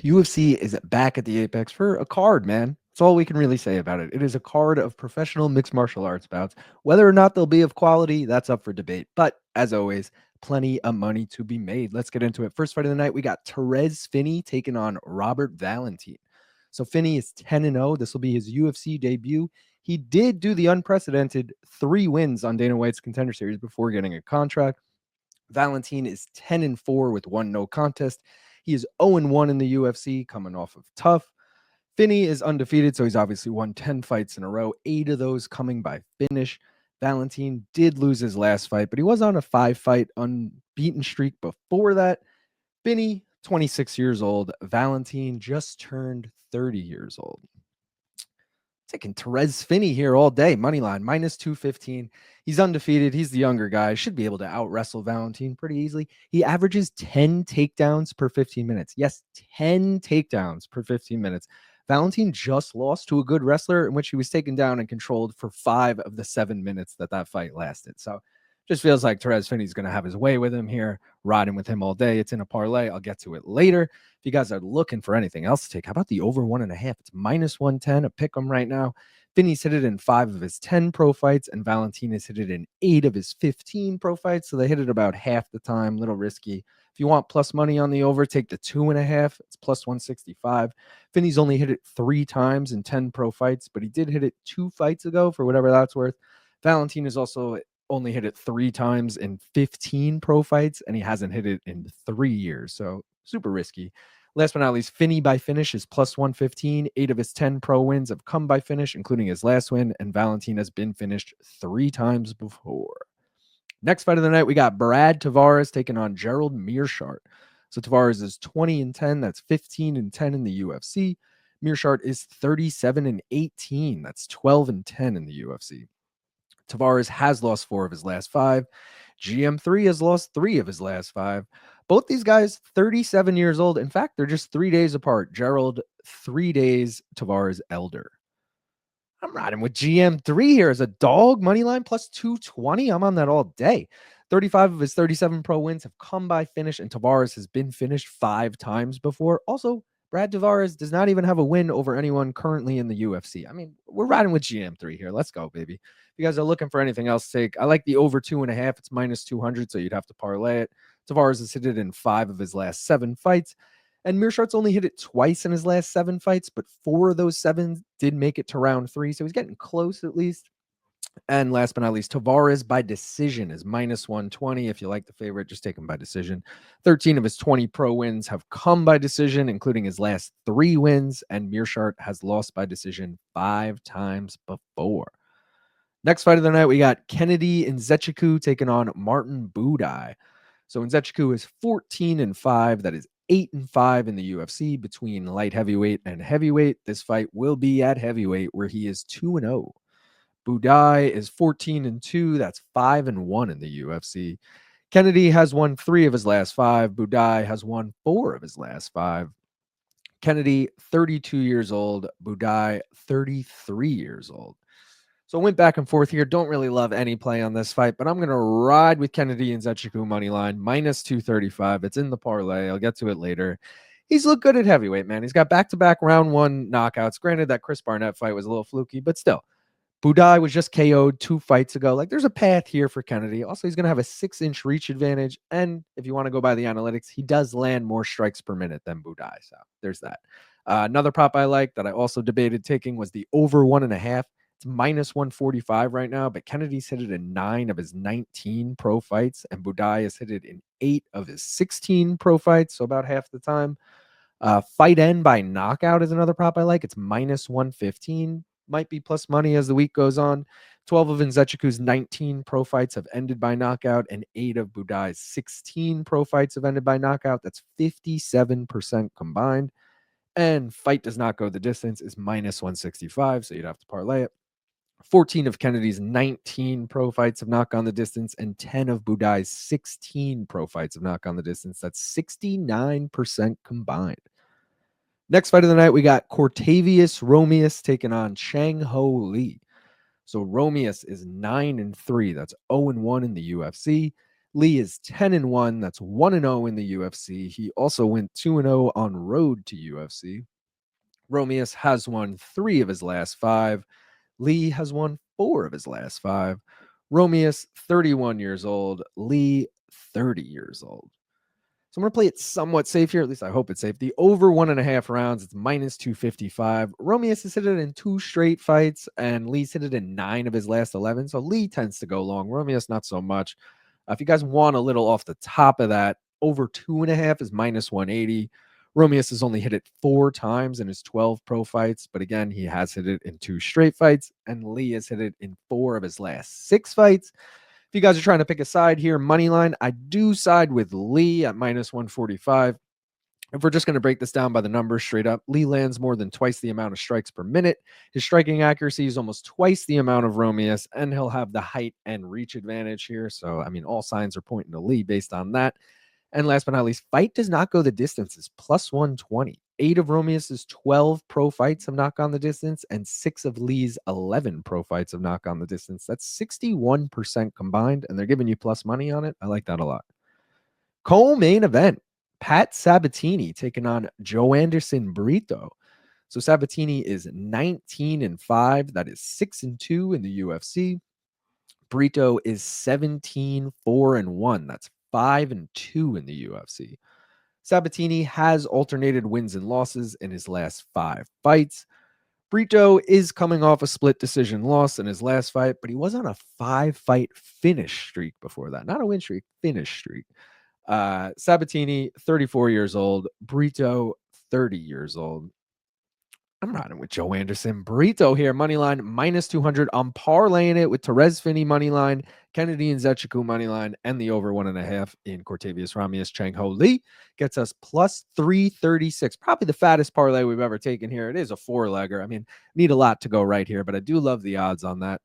UFC is back at the Apex for a card, man. That's all we can really say about it. It is a card of professional mixed martial arts bouts. Whether or not they'll be of quality, that's up for debate. But as always, plenty of money to be made. Let's get into it. First fight of the night, we got Therese Finney taking on Robert Valentin. So Finney is 10-0. This will be his UFC debut. He did do the unprecedented 3 wins on Dana White's Contender Series before getting a contract. Valentin is 10-4 with 1 no contest. He is 0-1 in the UFC, coming off of tough. Finney is undefeated, so he's obviously won 10 fights in a row, 8 of those coming by finish. Valentin did lose his last fight, but he was on a 5-fight unbeaten streak before that. Finney, 26 years old. Valentin just turned 30 years old. Taking Therese Finney here all day. Money line, minus 215. He's undefeated. He's the younger guy. Should be able to out-wrestle Valentin pretty easily. He averages 10 takedowns per 15 minutes. Yes, 10 takedowns per 15 minutes. Valentin just lost to a good wrestler in which he was taken down and controlled for 5 of the 7 minutes that fight lasted. So just feels like Therese Finney's going to have his way with him here, riding with him all day. It's in a parlay. I'll get to it later. If you guys are looking for anything else to take, how about the over 1.5? It's minus 110, a pick 'em right now. Finney's hit it in 5 of his 10 pro fights, and Valentin has hit it in 8 of his 15 pro fights. So they hit it about half the time, little risky. If you want plus money on the over, take the 2.5. It's plus 165. Finney's only hit it 3 times in 10 pro fights, but he did hit it 2 fights ago for whatever that's worth. Valentin is also only hit it 3 times in 15 pro fights, and he hasn't hit it in 3 years. So super risky. Last but not least, Finney by finish is plus 115. 8 of his 10 pro wins have come by finish, including his last win, and Valentin has been finished 3 times before. Next fight of the night, we got Brad Tavares taking on Gerald Meerschaert. So Tavares is 20-10. That's 15-10 in the UFC. Meerschaert is 37-18. That's 12-10 in the UFC. Tavares has lost 4 of his last 5. GM3 has lost 3 of his last 5. Both these guys, 37 years old. In fact, they're just 3 days apart. Gerald, 3 days. Tavares, elder. I'm riding with GM3 here as a dog. Money line plus 220. I'm on that all day. 35 of his 37 pro wins have come by finish, and Tavares has been finished 5 times before. Also, Brad Tavares does not even have a win over anyone currently in the UFC. I mean, we're riding with GM3 here. Let's go, baby. If you guys are looking for anything else to take, I like the over 2.5. It's minus 200, so you'd have to parlay it. Tavares has hit it in 5 of his last 7 fights. And Meerschaert's only hit it twice in his last 7 fights, but 4 of those 7 did make it to round 3. So he's getting close at least. And last but not least, Tavares by decision is minus 120. If you like the favorite, just take him by decision. 13 of his 20 pro wins have come by decision, including his last 3 wins. And Meerschaert has lost by decision 5 times before. Next fight of the night, we got Kennedy Nzechukwu taking on Martin Budai. So Nzechukwu is 14-5. That is 8-5 in the UFC between light heavyweight and heavyweight. This fight will be at heavyweight, where he is 2-0. Budai is 14-2. That's 5-1 in the UFC. Kennedy has won 3 of his last 5. Budai has won 4 of his last 5. Kennedy, 32 years old. Budai, 33 years old. So I went back and forth here. Don't really love any play on this fight, but I'm going to ride with Kennedy and Nzechukwu money line, minus 235. It's in the parlay. I'll get to it later. He's looked good at heavyweight, man. He's got back-to-back round 1 knockouts. Granted, that Chris Barnett fight was a little fluky, but still. Budai was just KO'd 2 fights ago. Like, there's a path here for Kennedy. Also, he's going to have a 6-inch reach advantage. And if you want to go by the analytics, he does land more strikes per minute than Budai. So there's that. Another prop I like that I also debated taking was the over 1.5. It's minus 145 right now, but Kennedy's hit it in 9 of his 19 pro fights, and Budai has hit it in 8 of his 16 pro fights, so about half the time. Fight end by knockout is another prop I like. It's minus 115. Might be plus money as the week goes on. 12 of Nzechukwu's 19 pro fights have ended by knockout, and 8 of Budai's 16 pro fights have ended by knockout. That's 57% combined. And fight does not go the distance is minus 165, so you'd have to parlay it. 14 of Kennedy's 19 pro fights have not gone the distance, and 10 of Budai's 16 pro fights have not gone the distance. That's 69% combined. Next fight of the night, we got Cortavius Romeus taking on Chang Ho Lee. So Romeus is 9-3. That's 0-1 in the UFC. Lee is 10-1. That's 1-0 in the UFC. He also went 2-0 on road to UFC. Romeus has won 3 of his last 5. Lee has won 4 of his last 5. Romeus, 31 years old. Lee, 30 years old. So I'm going to play it somewhat safe here. At least I hope it's safe. The over 1.5 rounds, it's minus 255. Romeus has hit it in 2 straight fights, and Lee's hit it in 9 of his last 11. So Lee tends to go long. Romeus, not so much. If you guys want a little off the top of that, over 2.5 is minus 180. Romeus has only hit it 4 times in his 12 pro fights, but again, he has hit it in 2 straight fights, and Lee has hit it in 4 of his last 6 fights. If you guys are trying to pick a side here, money line, I do side with Lee at minus 145. If we're just going to break this down by the numbers straight up, Lee lands more than twice the amount of strikes per minute. His striking accuracy is almost twice the amount of Romeus, and he'll have the height and reach advantage here. So, I mean, all signs are pointing to Lee based on that. And last but not least, fight does not go the distances, plus 120. 8 of Romeus's 12 pro fights have not gone the distance, and 6 of Lee's 11 pro fights have not gone the distance. That's 61% combined, and they're giving you plus money on it. I like that a lot. Co-main event, Pat Sabatini taking on Joanderson Brito. So Sabatini is 19-5. That is 6-2 in the UFC. Brito is 17-4-1. That's 5-2 in the UFC. Sabatini has alternated wins and losses in his last 5 fights. Brito is coming off a split decision loss in his last fight, but he was on a 5-fight finish streak before that. Not a win streak, finish streak. Sabatini, 34 years old. Brito, 30 years old. I'm riding with Joanderson Brito here. Money line minus 200. I'm parlaying it with Terez Finney money line, Kennedy and Nzechukwu money line, and the over 1.5 in Cortavius Ramius Chang Ho Lee gets us plus 336. Probably the fattest parlay we've ever taken here. It is a 4-legger. I mean, need a lot to go right here, but I do love the odds on that.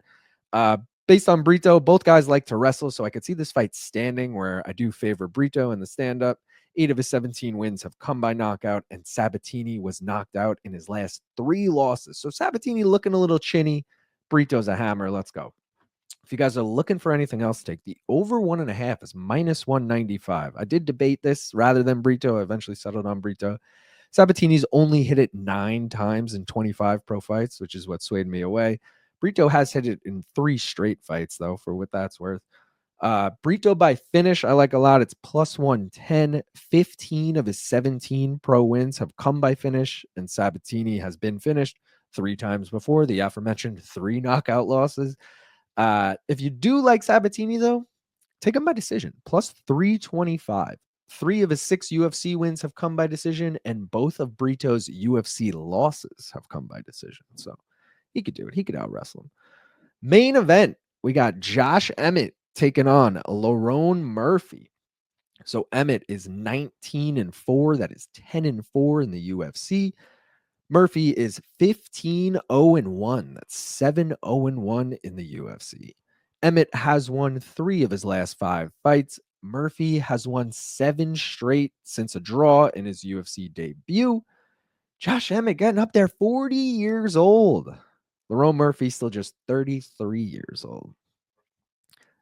Based on Brito, both guys like to wrestle, so I could see this fight standing, where I do favor Brito in the stand-up. 8 of his 17 wins have come by knockout, and Sabatini was knocked out in his last 3 losses. So Sabatini looking a little chinny. Brito's a hammer. Let's go. If you guys are looking for anything else, take the over 1.5 is minus 195. I did debate this rather than Brito. I eventually settled on Brito. Sabatini's only hit it 9 times in 25 pro fights, which is what swayed me away. Brito has hit it in 3 straight fights, though, for what that's worth. Brito by finish, I like a lot. It's plus 110. 15 of his 17 pro wins have come by finish, and Sabatini has been finished 3 times before. The aforementioned 3 knockout losses. If you do like Sabatini, though, take him by decision. Plus 325. 3 of his 6 UFC wins have come by decision, and both of Brito's UFC losses have come by decision. So he could do it. He could out wrestle him. Main event, we got Josh Emmett taking on Lerone Murphy. So Emmett is 19-4. That is 10-4 in the UFC. Murphy is 15-0-1. That's 7-0-1 in the UFC. Emmett has won 3 of his last 5 fights. Murphy has won 7 straight since a draw in his UFC debut. Josh Emmett getting up there, 40 years old. Lerone Murphy still just 33 years old.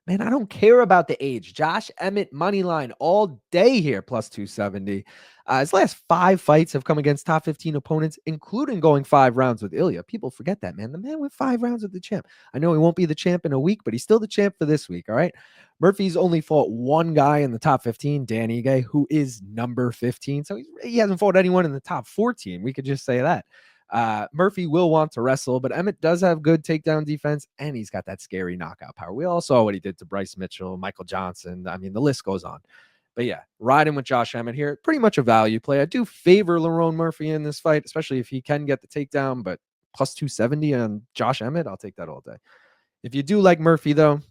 Man, I don't care about the age. Josh Emmett money line all day here, plus 270. His last 5 fights have come against top 15 opponents, including going 5 rounds with Ilya. People forget that, man. The man went 5 rounds with the champ. I know he won't be the champ in a week, but he's still the champ for this week, all right? Murphy's only fought 1 guy in the top 15, Dan Ige, who is number 15. So he hasn't fought anyone in the top 14. We could just say that. Murphy will want to wrestle, but Emmett does have good takedown defense, and he's got that scary knockout power. We all saw what he did to Bryce Mitchell, Michael Johnson. I mean, the list goes on. But yeah, riding with Josh Emmett here, pretty much a value play. I do favor Lerone Murphy in this fight, especially if he can get the takedown, but plus 270 on Josh Emmett, I'll take that all day. If you do like Murphy, though,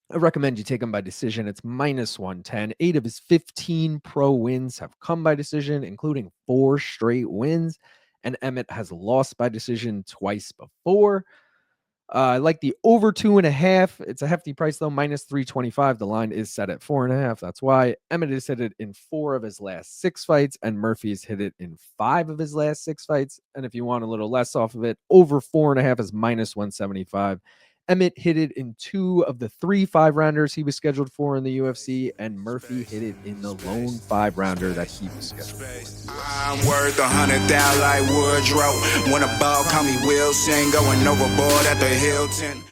I recommend you take him by decision. It's minus 110. 8 of his 15 pro wins have come by decision, including 4 straight wins. And Emmett has lost by decision twice before. I like the over 2.5. It's a hefty price, though, minus 325. The line is set at 4.5. That's why Emmett has hit it in 4 of his last 6 fights, and Murphy's hit it in 5 of his last 6 fights. And if you want a little less off of it, over 4.5 is minus 175. Emmett hit it in 2 of the 3 5-rounders he was scheduled for in the UFC, and Murphy hit it in the lone 5-rounder that he was scheduled for in the UFC. I'm worth 100,000 like Woodrow. When a ball call me Wilson, going overboard at the Hilton.